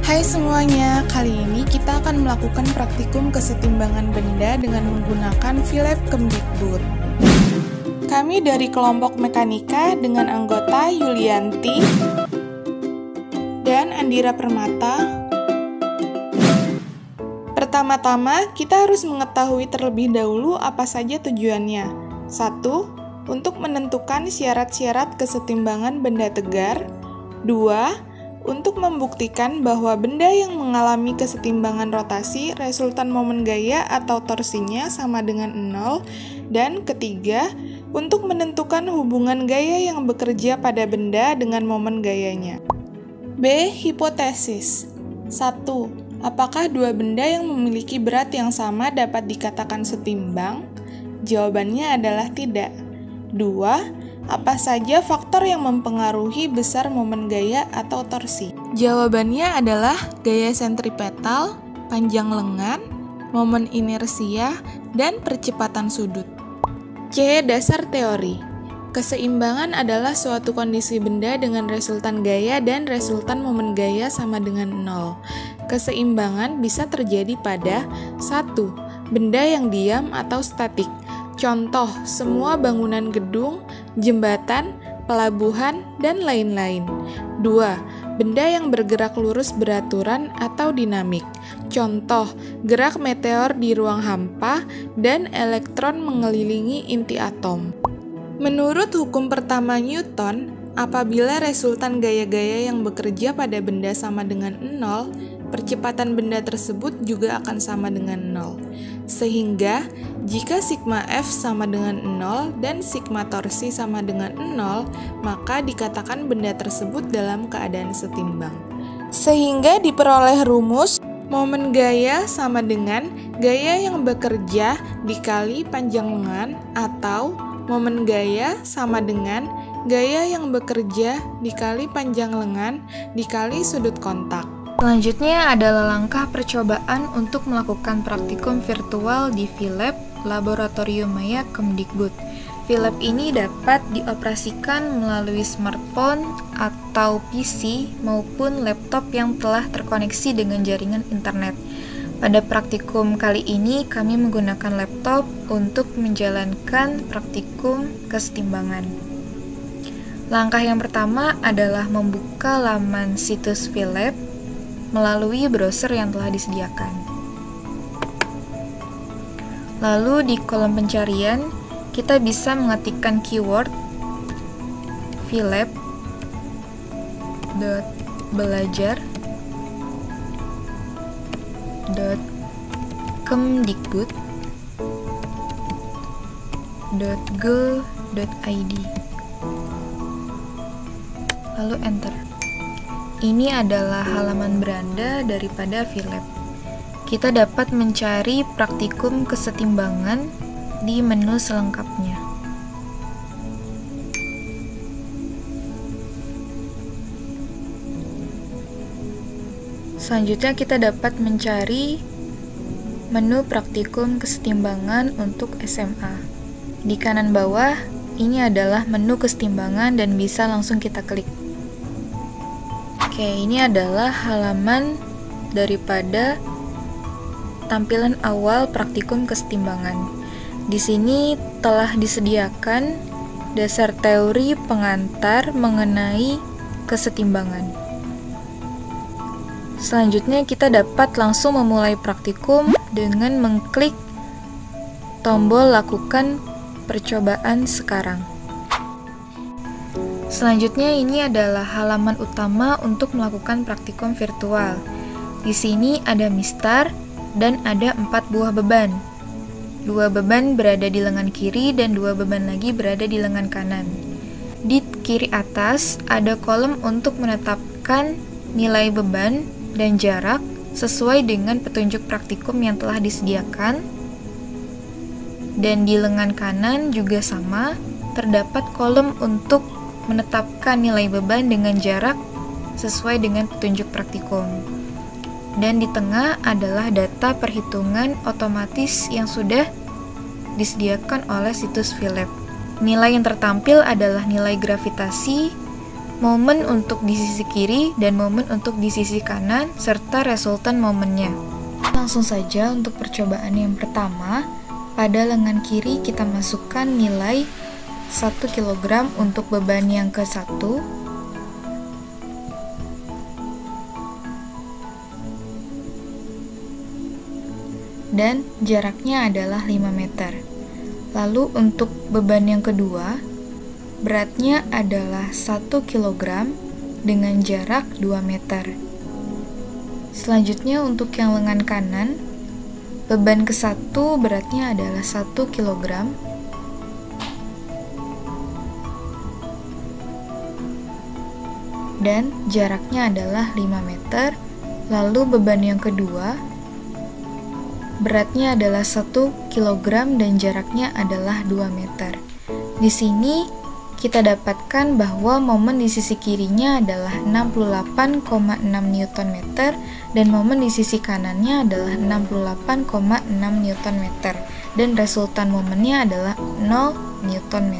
Hai semuanya, kali ini kita akan melakukan praktikum kesetimbangan benda dengan menggunakan Philep Kemdikbud. Kami dari kelompok mekanika dengan anggota Yulianti dan Andira Permata. Pertama-tama, kita harus mengetahui terlebih dahulu apa saja tujuannya. 1. Untuk menentukan syarat-syarat kesetimbangan benda tegar. 2. Untuk membuktikan bahwa benda yang mengalami kesetimbangan rotasi resultan momen gaya atau torsinya sama dengan 0. Dan ketiga, untuk menentukan hubungan gaya yang bekerja pada benda dengan momen gayanya. B. Hipotesis. 1. Apakah dua benda yang memiliki berat yang sama dapat dikatakan setimbang? Jawabannya adalah tidak. 2. Apa saja faktor yang mempengaruhi besar momen gaya atau torsi? Jawabannya adalah gaya sentripetal, panjang lengan, momen inersia, dan percepatan sudut. C. Dasar teori. Keseimbangan adalah suatu kondisi benda dengan resultan gaya dan resultan momen gaya sama dengan 0. Keseimbangan bisa terjadi pada 1. Benda yang diam atau statik. Contoh, semua bangunan gedung, jembatan, pelabuhan, dan lain-lain. 2. Benda yang bergerak lurus beraturan atau dinamik. Contoh, gerak meteor di ruang hampa dan elektron mengelilingi inti atom. Menurut hukum pertama Newton, apabila resultan gaya-gaya yang bekerja pada benda sama dengan 0, percepatan benda tersebut juga akan sama dengan 0. Sehingga, jika sigma F sama dengan 0 dan sigma torsi sama dengan 0, maka dikatakan benda tersebut dalam keadaan setimbang. Sehingga diperoleh rumus momen gaya sama dengan gaya yang bekerja dikali panjang lengan atau momen gaya sama dengan gaya yang bekerja dikali panjang lengan dikali sudut kontak. Selanjutnya adalah langkah percobaan untuk melakukan praktikum virtual di Philep Laboratorium Maya Kemdikbud. Philep ini dapat dioperasikan melalui smartphone atau PC maupun laptop yang telah terkoneksi dengan jaringan internet. Pada praktikum kali ini kami menggunakan laptop untuk menjalankan praktikum kesetimbangan. Langkah yang pertama adalah membuka laman situs Philep melalui browser yang telah disediakan. Lalu di kolom pencarian, kita bisa mengetikkan keyword philep.belajar.kemdikbud.go.id. Lalu enter. Ini adalah halaman beranda daripada Philep. Kita dapat mencari praktikum kesetimbangan di menu selengkapnya. Selanjutnya kita dapat mencari menu praktikum kesetimbangan untuk SMA. Di kanan bawah, ini adalah menu kesetimbangan dan bisa langsung kita klik. Oke, ini adalah halaman daripada tampilan awal praktikum kesetimbangan. Di sini telah disediakan dasar teori pengantar mengenai kesetimbangan. Selanjutnya kita dapat langsung memulai praktikum dengan mengklik tombol lakukan percobaan sekarang. Selanjutnya ini adalah halaman utama untuk melakukan praktikum virtual. Di sini ada mistar dan ada 4 buah beban. 2 beban berada di lengan kiri dan 2 beban lagi berada di lengan kanan. Di kiri atas ada kolom untuk menetapkan nilai beban dan jarak sesuai dengan petunjuk praktikum yang telah disediakan. Dan di lengan kanan juga sama, terdapat kolom untuk menetapkan nilai beban dengan jarak sesuai dengan petunjuk praktikum. Dan di tengah adalah data perhitungan otomatis yang sudah disediakan oleh situs Philep. Nilai yang tertampil adalah nilai gravitasi, momen untuk di sisi kiri dan momen untuk di sisi kanan, serta resultan momennya. Langsung saja untuk percobaan yang pertama, pada lengan kiri kita masukkan nilai 1 kg untuk beban yang ke-1, dan jaraknya adalah 5 meter. Lalu untuk beban yang kedua, beratnya adalah 1 kg dengan jarak 2 meter. Selanjutnya untuk yang lengan kanan, beban ke-1 beratnya adalah 1 kg dan jaraknya adalah 5 meter. Lalu beban yang kedua, beratnya adalah 1 kg dan jaraknya adalah 2 meter. Di sini kita dapatkan bahwa momen di sisi kirinya adalah 68,6 Nm dan momen di sisi kanannya adalah 68,6 Nm dan resultan momennya adalah 0 Nm.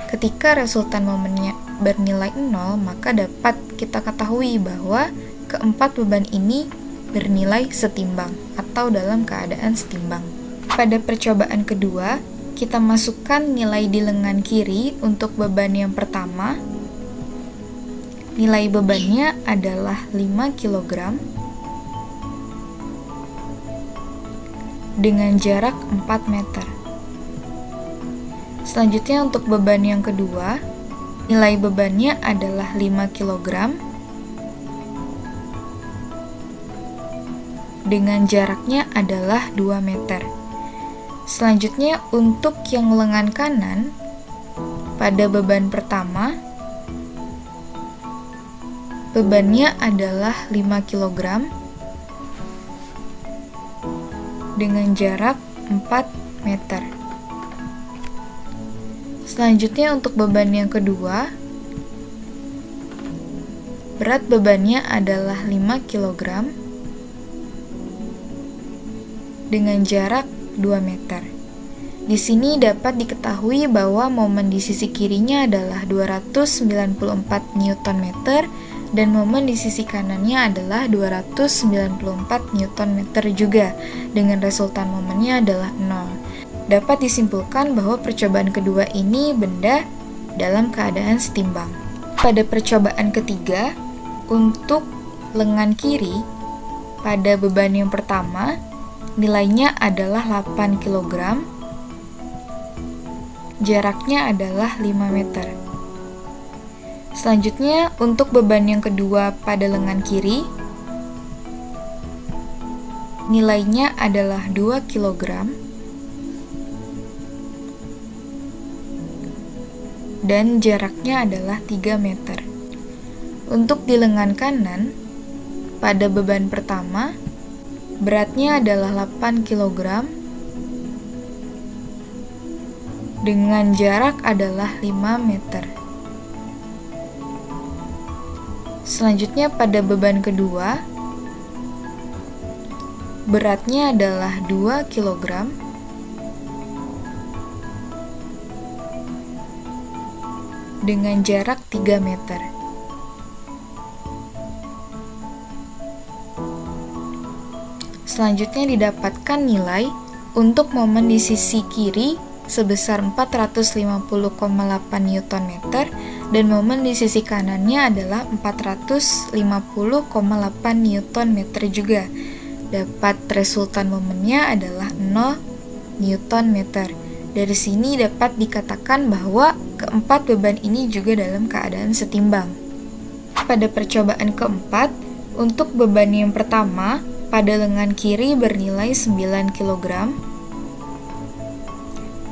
Ketika resultan momennya bernilai 0, maka dapat kita ketahui bahwa keempat beban ini bernilai setimbang atau dalam keadaan setimbang. Pada percobaan kedua, kita masukkan nilai di lengan kiri untuk beban yang pertama. Nilai bebannya adalah 5 kg dengan jarak 4 meter. Selanjutnya untuk beban yang kedua, nilai bebannya adalah 5 kg dengan jaraknya adalah 2 meter. Selanjutnya untuk yang lengan kanan, pada beban pertama, bebannya adalah 5 kg dengan jarak 4 meter. Selanjutnya untuk beban yang kedua, berat bebannya adalah 5 kg dengan jarak 2 meter. Di sini dapat diketahui bahwa momen di sisi kirinya adalah 294 Nm dan momen di sisi kanannya adalah 294 Nm juga, dengan resultan momennya adalah 0. Dapat disimpulkan bahwa percobaan kedua ini benda dalam keadaan setimbang. Pada percobaan ketiga, untuk lengan kiri, pada beban yang pertama, nilainya adalah 8 kg, jaraknya adalah 5 meter. Selanjutnya, untuk beban yang kedua pada lengan kiri, nilainya adalah 2 kg dan jaraknya adalah 3 meter. Untuk di lengan kanan, pada beban pertama, beratnya adalah 8 kg dengan jarak adalah 5 meter. Selanjutnya pada beban kedua, beratnya adalah 2 kg dengan jarak 3 meter. Selanjutnya didapatkan nilai untuk momen di sisi kiri sebesar 450,8 Nm dan momen di sisi kanannya adalah 450,8 Nm juga. Dapat resultan momennya adalah 0 Nm. Dari sini dapat dikatakan bahwa keempat beban ini juga dalam keadaan setimbang. Pada percobaan keempat, untuk beban yang pertama, pada lengan kiri bernilai 9 kg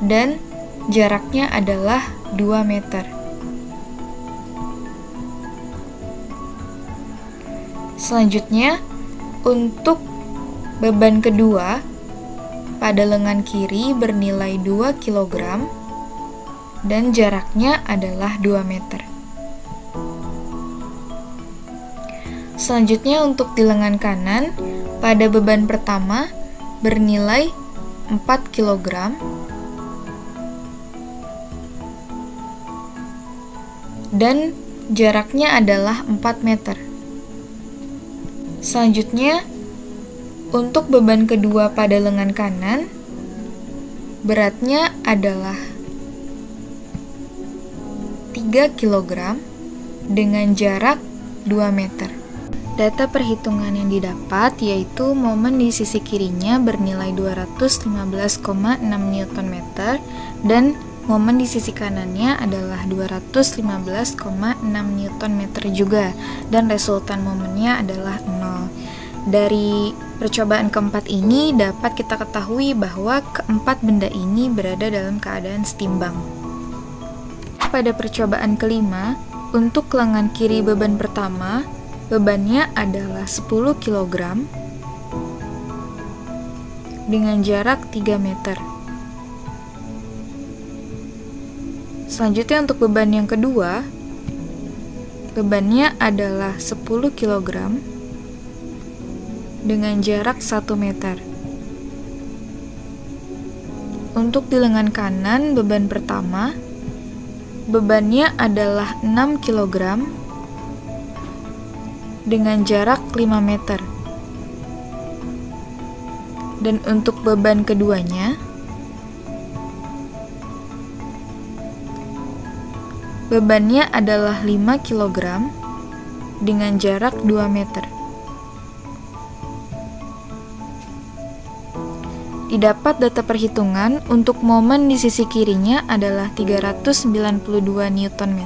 dan jaraknya adalah 2 meter. Selanjutnya, untuk beban kedua, pada lengan kiri bernilai 2 kg dan jaraknya adalah 2 meter. Selanjutnya untuk di lengan kanan, pada beban pertama bernilai 4 kg dan jaraknya adalah 4 meter. Selanjutnya, untuk beban kedua pada lengan kanan, beratnya adalah 3 kg dengan jarak 2 meter. Data perhitungan yang didapat yaitu momen di sisi kirinya bernilai 215,6 Nm dan momen di sisi kanannya adalah 215,6 Nm juga, dan resultan momennya adalah 0. Dari percobaan keempat ini dapat kita ketahui bahwa keempat benda ini berada dalam keadaan setimbang. Pada percobaan kelima, untuk lengan kiri beban pertama, bebannya adalah 10 kg dengan jarak 3 meter. Selanjutnya untuk beban yang kedua, bebannya adalah 10 kg dengan jarak 1 meter. Untuk di lengan kanan beban pertama, bebannya adalah 6 kg dengan jarak 5 meter. Dan untuk beban keduanya, bebannya adalah 5 kg dengan jarak 2 meter. Didapat data perhitungan untuk momen di sisi kirinya adalah 392 Nm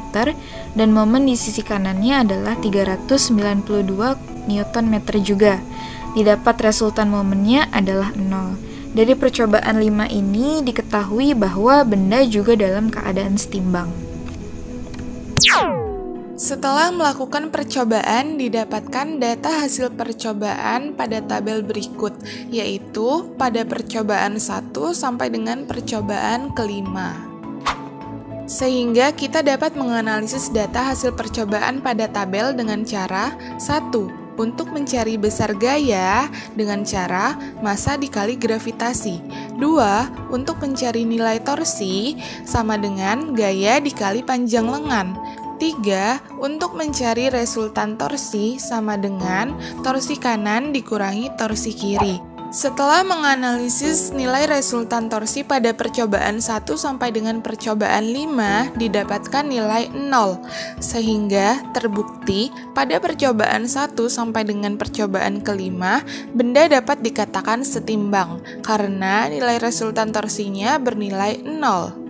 dan momen di sisi kanannya adalah 392 Nm juga. Didapat resultan momennya adalah 0. Dari percobaan 5 ini diketahui bahwa benda juga dalam keadaan setimbang. Setelah melakukan percobaan, didapatkan data hasil percobaan pada tabel berikut, yaitu pada percobaan 1 sampai dengan percobaan kelima. Sehingga kita dapat menganalisis data hasil percobaan pada tabel dengan cara 1. Untuk mencari besar gaya dengan cara massa dikali gravitasi. 2. Untuk mencari nilai torsi sama dengan gaya dikali panjang lengan. 3. Untuk mencari resultan torsi sama dengan torsi kanan dikurangi torsi kiri. Setelah menganalisis nilai resultan torsi pada percobaan 1 sampai dengan percobaan 5, didapatkan nilai 0. Sehingga terbukti pada percobaan 1 sampai dengan percobaan kelima, benda dapat dikatakan setimbang karena nilai resultan torsinya bernilai 0.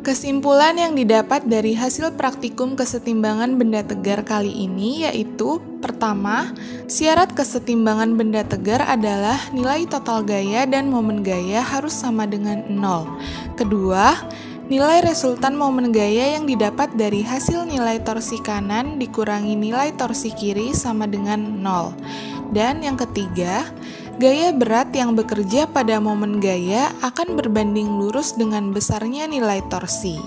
Kesimpulan yang didapat dari hasil praktikum kesetimbangan benda tegar kali ini yaitu: pertama, syarat kesetimbangan benda tegar adalah nilai total gaya dan momen gaya harus sama dengan 0. Kedua, nilai resultan momen gaya yang didapat dari hasil nilai torsi kanan dikurangi nilai torsi kiri sama dengan 0. Dan yang ketiga, gaya berat yang bekerja pada momen gaya akan berbanding lurus dengan besarnya nilai torsi.